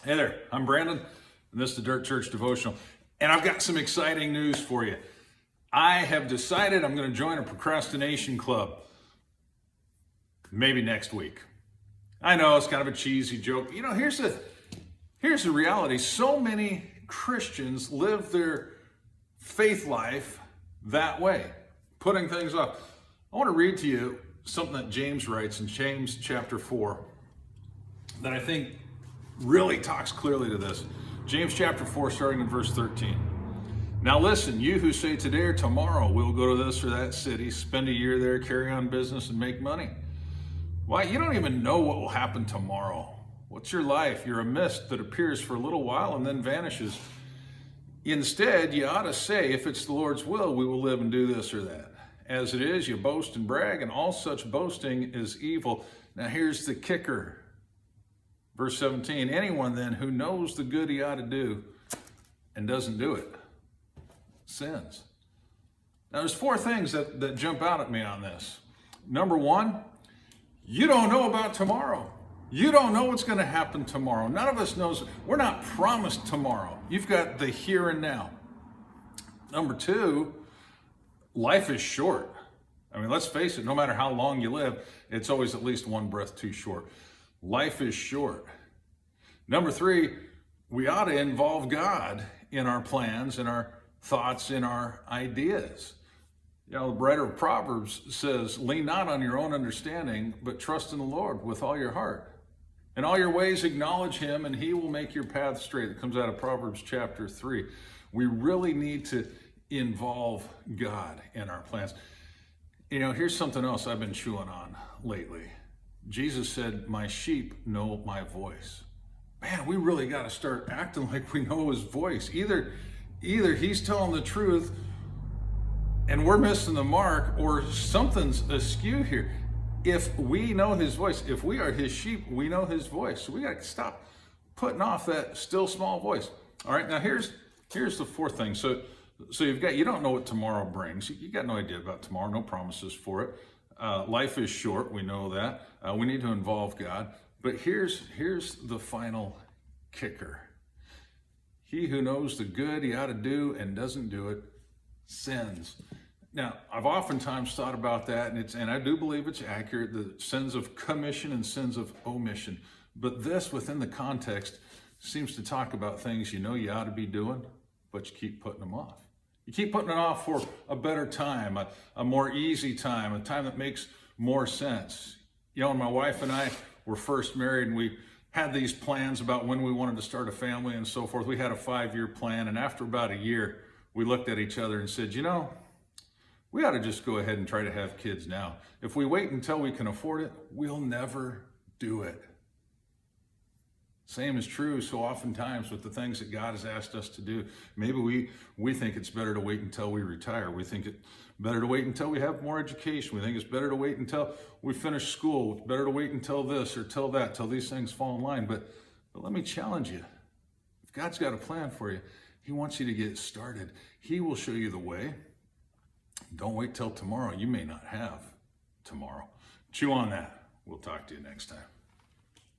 Hey there, I'm Brandon, and this is the Dirt Church Devotional, and I've got some exciting news for you. I have decided I'm going to join a procrastination club, maybe next week. I know it's kind of a cheesy joke. You know, here's the reality. So many Christians live their faith life that way, putting things off. I want to read to you something that James writes in James chapter 4 that I think really talks clearly to this. James chapter 4, starting in verse 13. Now listen, you who say today or tomorrow we'll go to this or that city, spend a year there, carry on business, and make money. Why, you don't even know what will happen tomorrow. What's your life? You're a mist that appears for a little while and then vanishes. Instead, you ought to say, if it's the Lord's will, we will live and do this or that. As it is, you boast and brag, and all such boasting is evil. Now here's the kicker. Verse 17, anyone then who knows the good he ought to do and doesn't do it, sins. Now there's four things that jump out at me on this. Number one, you don't know about tomorrow. You don't know what's going to happen tomorrow. None of us knows. We're not promised tomorrow. You've got the here and now. Number two, life is short. I mean, let's face it, no matter how long you live, it's always at least one breath too short. Life is short. Number three, we ought to involve God in our plans, in our thoughts, in our ideas. You know, the writer of Proverbs says, lean not on your own understanding, but trust in the Lord with all your heart. In all your ways acknowledge him, and he will make your path straight. It comes out of Proverbs chapter 3. We really need to involve God in our plans. You know, here's something else I've been chewing on lately. Jesus said, my sheep know my voice. Man, we really got to start acting like we know his voice. Either he's telling the truth and we're missing the mark, or something's askew here. If we know his voice, if we are his sheep, we know his voice. So we got to stop putting off that still small voice. All right, now here's the fourth thing. So you don't know what tomorrow brings. You got no idea about tomorrow, no promises for it. Life is short, we know that. We need to involve God. But here's the final kicker. He who knows the good he ought to do and doesn't do it, sins. Now, I've oftentimes thought about that, and I do believe it's accurate, the sins of commission and sins of omission. But this, within the context, seems to talk about things you know you ought to be doing, but you keep putting them off. You keep putting it off for a better time, a more easy time, a time that makes more sense. You know, when my wife and I were first married and we had these plans about when we wanted to start a family and so forth, we had a 5-year plan. And after about a year, we looked at each other and said, you know, we ought to just go ahead and try to have kids now. If we wait until we can afford it, we'll never do it. Same is true so oftentimes with the things that God has asked us to do. Maybe we think it's better to wait until we retire. We think it's better to wait until we have more education. We think it's better to wait until we finish school. It's better to wait until this or till that, till these things fall in line. But let me challenge you. If God's got a plan for you, he wants you to get started. He will show you the way. Don't wait till tomorrow. You may not have tomorrow. Chew on that. We'll talk to you next time.